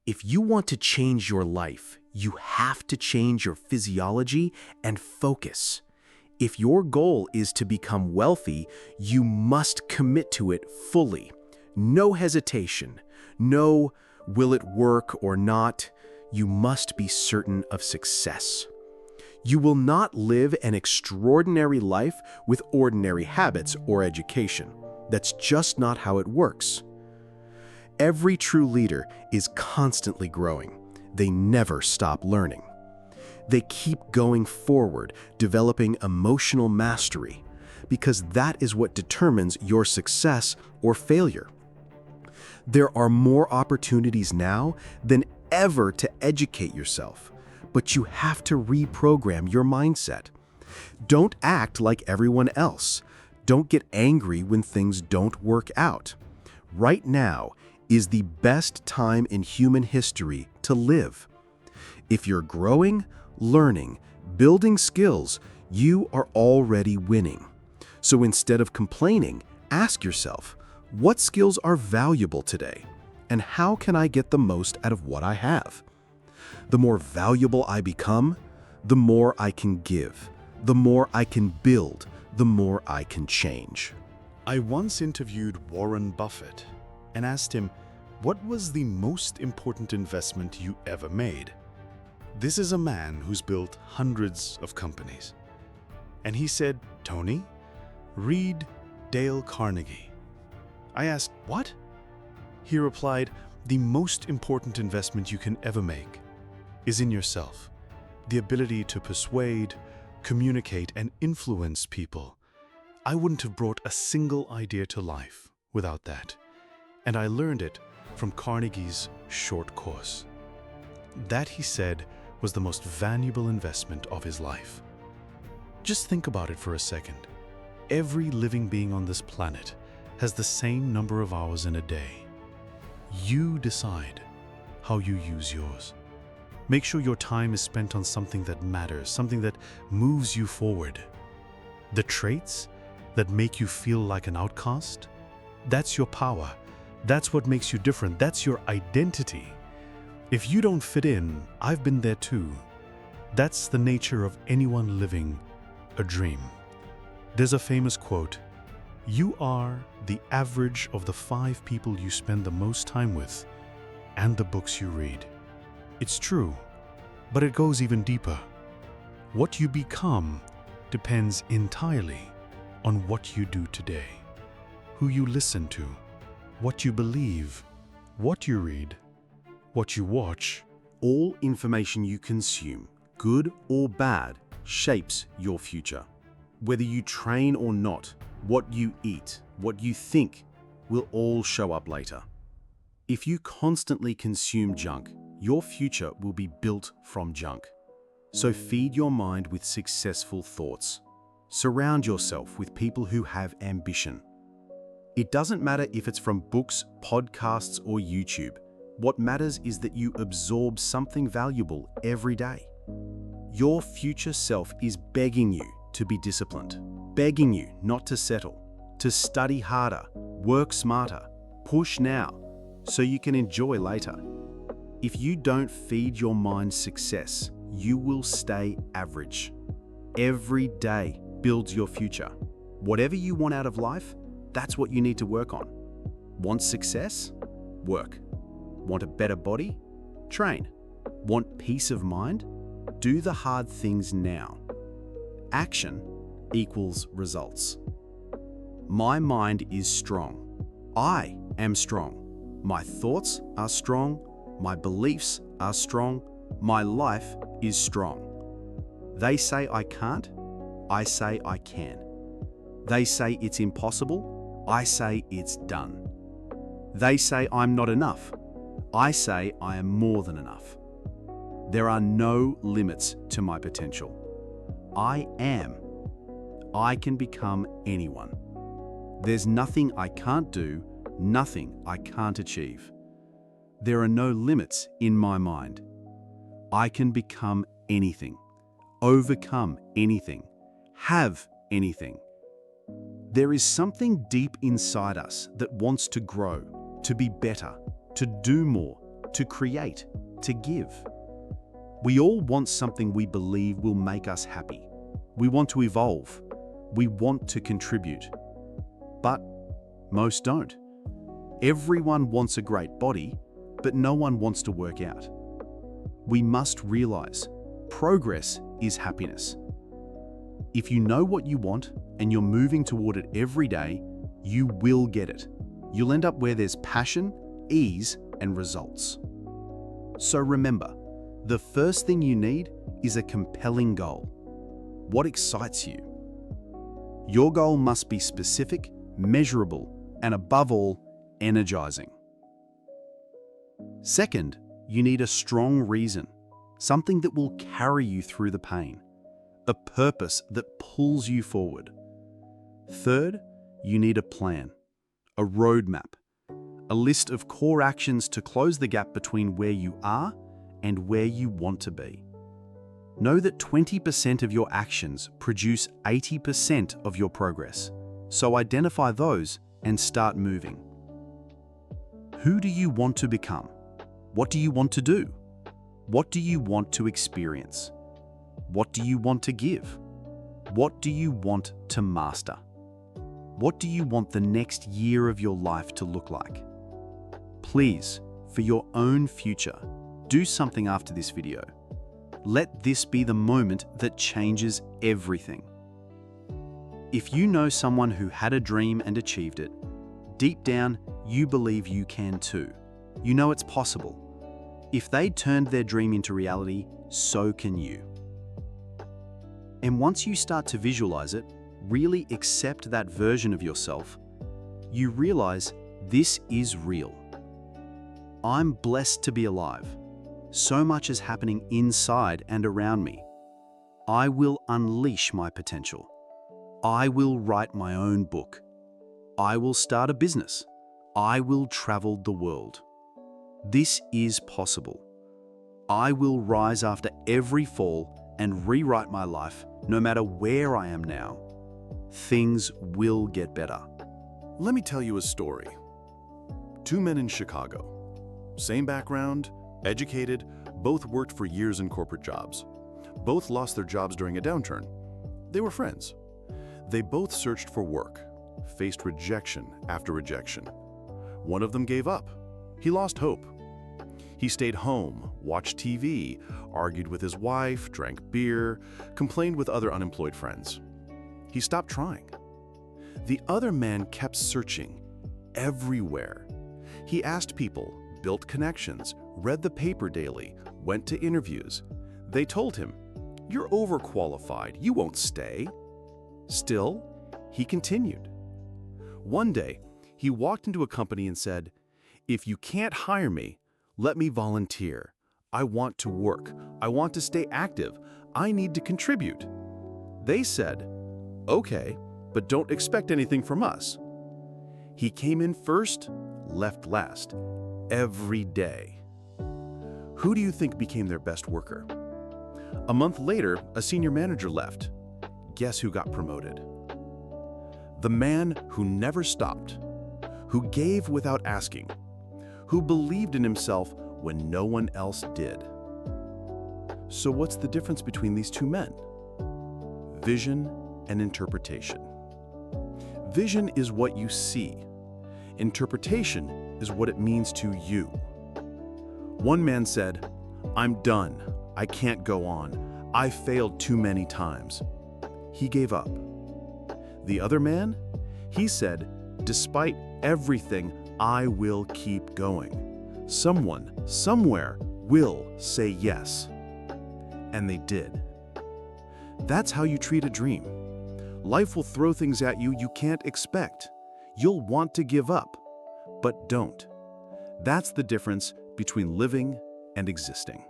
If you want to change your life, you have to change your physiology and focus. If your goal is to become wealthy, you must commit to it fully. No hesitation. No, will it work or not? You must be certain of success. You will not live an extraordinary life with ordinary habits or education. That's just not how it works. Every true leader is constantly growing. They never stop learning. They keep going forward, developing emotional mastery, because that is what determines your success or failure. There are more opportunities now than ever to educate yourself, but you have to reprogram your mindset. Don't act like everyone else. Don't get angry when things don't work out. Right now is the best time in human history to live. If you're growing, learning, building skills, you are already winning. So instead of complaining, ask yourself, what skills are valuable today? And how can I get the most out of what I have? The more valuable I become, the more I can give, the more I can build, the more I can change. I once interviewed Warren Buffett and asked him, what was the most important investment you ever made? This is a man who's built hundreds of companies. And he said, Tony, read Dale Carnegie. I asked, what? He replied, the most important investment you can ever make is in yourself. The ability to persuade, communicate, and influence people. I wouldn't have brought a single idea to life without that. And I learned it from Carnegie's short course. That, he said, was the most valuable investment of his life. Just think about it for a second. Every living being on this planet has the same number of hours in a day. You decide how you use yours. Make sure your time is spent on something that matters, something that moves you forward. The traits that make you feel like an outcast, that's your power. That's what makes you different. That's your identity. If you don't fit in, I've been there too. That's the nature of anyone living a dream. There's a famous quote, you are the average of the 5 people you spend the most time with and the books you read. It's true, but it goes even deeper. What you become depends entirely on what you do today, who you listen to, what you believe, what you read, what you watch. All information you consume, good or bad, shapes your future. Whether you train or not, what you eat, what you think, will all show up later. If you constantly consume junk, your future will be built from junk. So feed your mind with successful thoughts. Surround yourself with people who have ambition. It doesn't matter if it's from books, podcasts, or YouTube. What matters is that you absorb something valuable every day. Your future self is begging you to be disciplined, begging you not to settle, to study harder, work smarter, push now, so you can enjoy later. If you don't feed your mind success, you will stay average. Every day builds your future. Whatever you want out of life, that's what you need to work on. Want success? Work. Want a better body? Train. Want peace of mind? Do the hard things now. Action equals results. My mind is strong. I am strong. My thoughts are strong. My beliefs are strong. My life is strong. They say I can't. I say I can. They say it's impossible. I say it's done. They say I'm not enough. I say I am more than enough. There are no limits to my potential. I am. I can become anyone. There's nothing I can't do, nothing I can't achieve. There are no limits in my mind. I can become anything, overcome anything, have anything. There is something deep inside us that wants to grow, to be better, to do more, to create, to give. We all want something we believe will make us happy. We want to evolve. We want to contribute. But most don't. Everyone wants a great body, but no one wants to work out. We must realize progress is happiness. If you know what you want and you're moving toward it every day, you will get it. You'll end up where there's passion, ease, and results. So remember, the first thing you need is a compelling goal. What excites you? Your goal must be specific, measurable, and above all, energizing. Second, you need a strong reason, something that will carry you through the pain, a purpose that pulls you forward. Third, you need a plan, a roadmap, a list of core actions to close the gap between where you are and where you want to be. Know that 20% of your actions produce 80% of your progress, so identify those and start moving. Who do you want to become? What do you want to do? What do you want to experience? What do you want to give? What do you want to master? What do you want the next year of your life to look like? Please, for your own future, do something after this video. Let this be the moment that changes everything. If you know someone who had a dream and achieved it, deep down, you believe you can too. You know it's possible. If they turned their dream into reality, so can you. And once you start to visualize it, really accept that version of yourself, you realize this is real. I'm blessed to be alive. So much is happening inside and around me. I will unleash my potential. I will write my own book. I will start a business. I will travel the world. This is possible. I will rise after every fall and rewrite my life, no matter where I am now. Things will get better. Let me tell you a story. Two men in Chicago. Same background, educated, both worked for years in corporate jobs. Both lost their jobs during a downturn. They were friends. They both searched for work, faced rejection after rejection. One of them gave up. He lost hope. He stayed home, watched TV, argued with his wife, drank beer, complained with other unemployed friends. He stopped trying. The other man kept searching everywhere. He asked people, built connections, read the paper daily, went to interviews. They told him, "You're overqualified, you won't stay." Still, he continued. One day, he walked into a company and said, "If you can't hire me, let me volunteer. I want to work. I want to stay active. I need to contribute." They said, "Okay, but don't expect anything from us." He came in first, left last, every day. Who do you think became their best worker? A month later, a senior manager left. Guess who got promoted? The man who never stopped, who gave without asking, who believed in himself when no one else did. So what's the difference between these two men? Vision and interpretation. Vision is what you see. Interpretation is what it means to you. One man said, "I'm done. I can't go on. I failed too many times." He gave up. The other man, he said, "Despite everything, I will keep going. Someone, somewhere, will say yes." And they did. That's how you treat a dream. Life will throw things at you you can't expect. You'll want to give up, but don't. That's the difference between living and existing.